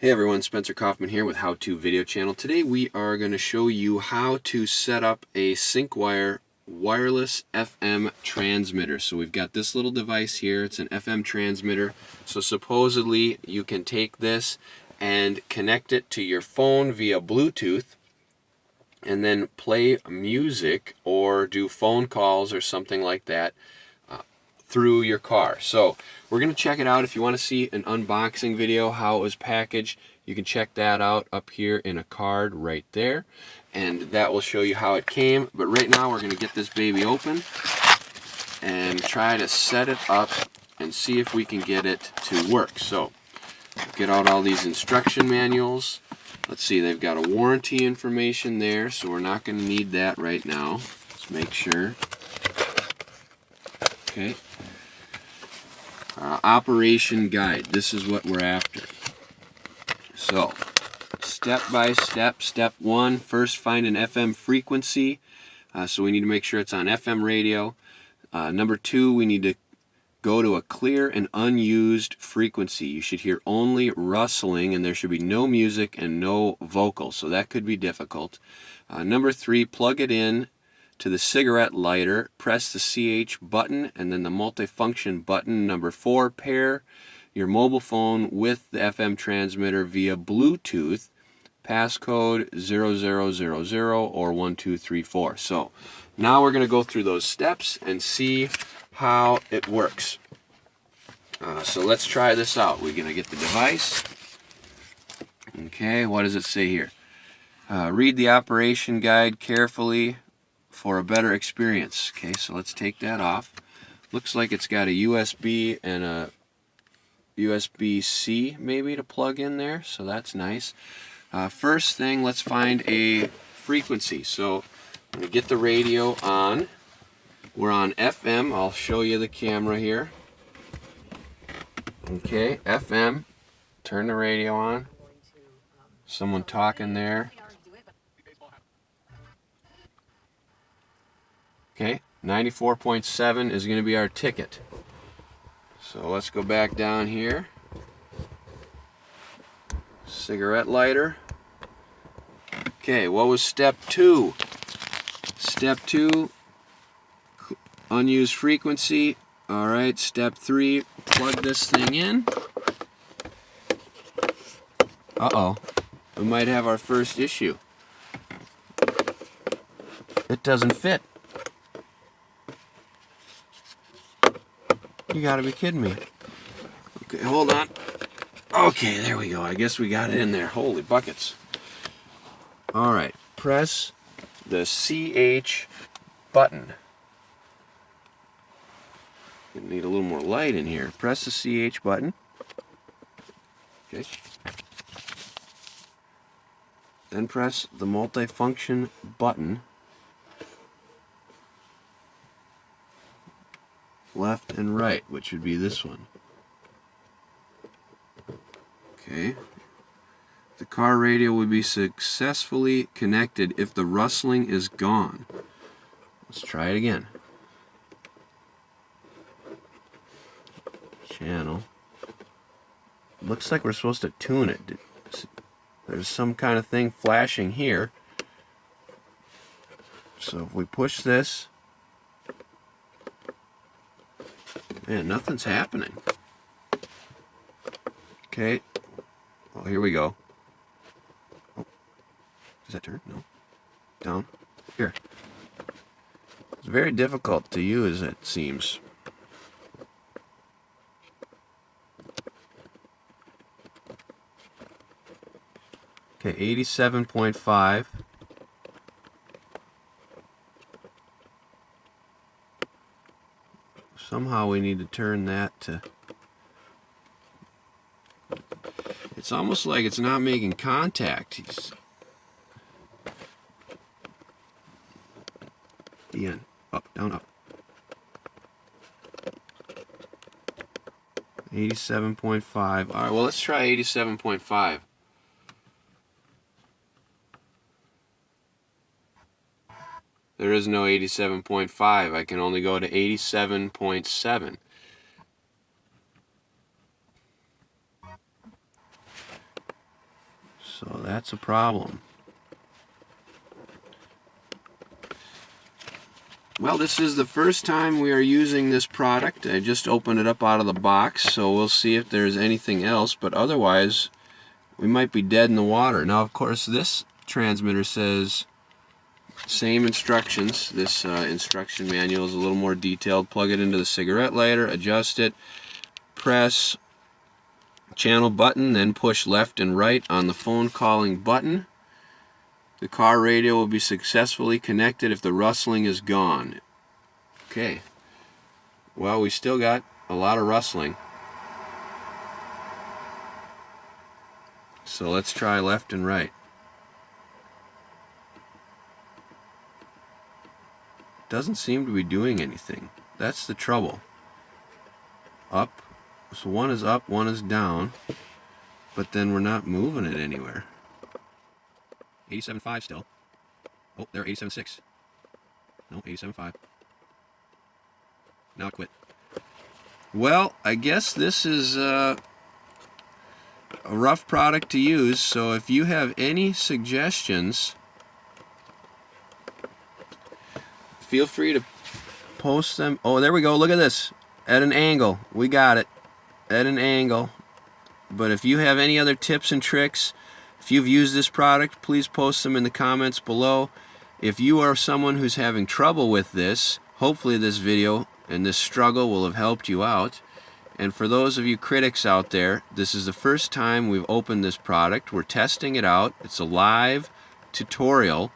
Hey everyone, Spencer Kaufman here with How To Video Channel. Today we are going to show you how to set up a Syncwire wireless FM transmitter. So we've got this little device here. It's an FM transmitter. So supposedly you can take this and connect it to your phone via Bluetooth and then play music or do phone calls or something like that through your car. So we're going to check it out. If you want to see an unboxing video, how it was packaged, you can check that out up here in a card right there, and that will show you how it came. But right now we're going to get this baby open and try to set it up and see if we can get it to work. So get out all these instruction manuals. Let's see, they've got a warranty information there, so we're not going to need that right now. Let's make sure. Okay. Operation guide. This is what we're after. So, step by step. Step 1, first find an FM frequency. So we need to make sure it's on FM radio. Number 2, we need to go to a clear and unused frequency. You should hear only rustling, and there should be no music and no vocals. So that could be difficult. Number 3, plug it in to the cigarette lighter, press the CH button and then the multifunction button. Number 4, pair your mobile phone with the FM transmitter via Bluetooth, passcode 0000 or 1234. So now we're going to go through those steps and see how it works. So let's try this out. We're going to get the device. Okay, what does it say here? Read the operation guide carefully for a better experience. Okay, so let's take that off. Looks like it's got a USB and a USB-C maybe to plug in there, so that's nice. First thing, let's find a frequency. So I'm going to get the radio on. We're on FM. I'll show you the camera here. Okay, FM. Turn the radio on. Someone talking there. Okay, 94.7 is going to be our ticket. So let's go back down here. Cigarette lighter. Okay, what was step 2? Step 2, unused frequency. Alright, step 3, plug this thing in. Uh-oh, we might have our first issue. It doesn't fit. You gotta be kidding me. Okay, hold on. Okay, there we go. I guess we got it in there. Holy buckets. Alright, press the CH button. Gonna need a little more light in here. Press the CH button. Okay. Then press the multifunction button. Left and right, which would be this one. Okay. The car radio would be successfully connected if the rustling is gone. Let's try it again. Channel. Looks like we're supposed to tune it. There's some kind of thing flashing here. So if we push this, man, nothing's happening. Okay. Oh, here we go. Oh. Does that turn? No. Down. Here. It's very difficult to use, it seems. Okay, 87.5. Somehow we need to turn that to... It's almost like it's not making contact. The end. Up, down, up. 87.5. Alright, well, let's try 87.5. There is no 87.5. I can only go to 87.7. So that's a problem. Well, this is the first time we are using this product. I just opened it up out of the box, so we'll see if there's anything else, but otherwise we might be dead in the water. Now, of course, this transmitter says same instructions. This instruction manual is a little more detailed. Plug it into the cigarette lighter, adjust it, press channel button, then push left and right on the phone calling button. The car radio will be successfully connected if the rustling is gone. Okay. Well, we still got a lot of rustling. So let's try left and right. Doesn't seem to be doing anything. That's the trouble. Up. So one is up, one is down. But then we're not moving it anywhere. 87.5 still. Oh, there, 87.6. No, 87.5. Now it quit. Well, I guess this is a rough product to use, so if you have any suggestions, feel free to post them. Oh, there we go. Look at this. At an angle. We got it. At an angle. But if you have any other tips and tricks, if you've used this product, please post them in the comments below. If you are someone who's having trouble with this, hopefully this video and this struggle will have helped you out. And for those of you critics out there, this is the first time we've opened this product. We're testing it out. It's a live tutorial,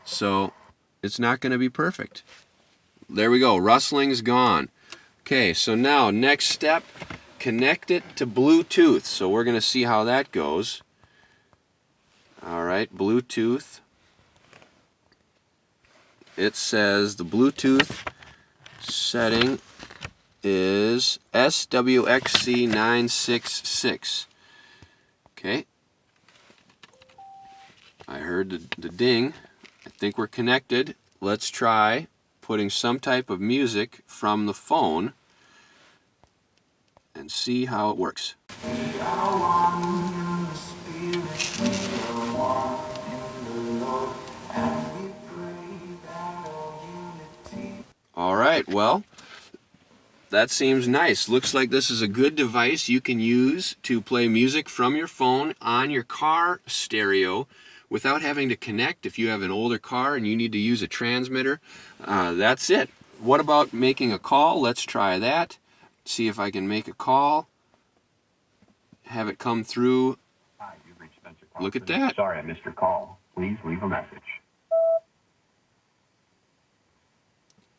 so it's not going to be perfect. There we go. Rustling's gone. Okay, so now next step, connect it to Bluetooth. So we're going to see how that goes. All right, Bluetooth. It says the Bluetooth setting is SWXC966. Okay. I heard the ding. I think we're connected. Let's try putting some type of music from the phone and see how it works. All right, well, that seems nice. Looks like this is a good device you can use to play music from your phone on your car stereo without having to connect. If you have an older car and you need to use a transmitter, that's it. What about making a call? Let's try that. See if I can make a call. Have it come through. Hi, you've reached Spencer. Look at that. Sorry I missed your call. Please leave a message.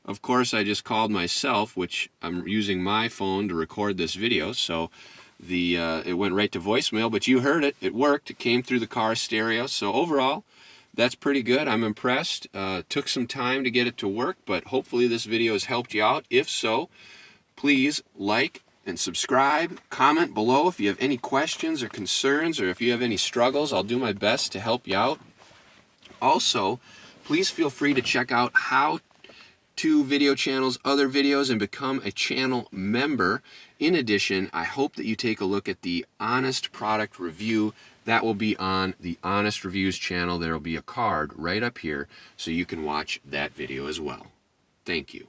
Of course, I just called myself, which I'm using my phone to record this video, so it went right to voicemail, but you heard it. It worked. It came through the car stereo. So overall, that's pretty good. I'm impressed. Took some time to get it to work, but hopefully this video has helped you out. If so, please like and subscribe. Comment below if you have any questions or concerns, or if you have any struggles. I'll do my best to help you out. Also, please feel free to check out How To Video Channel's other videos and become a channel member. In addition, I hope that you take a look at the Honest Product Review. That will be on the Honest Reviews channel. There will be a card right up here so you can watch that video as well. Thank you.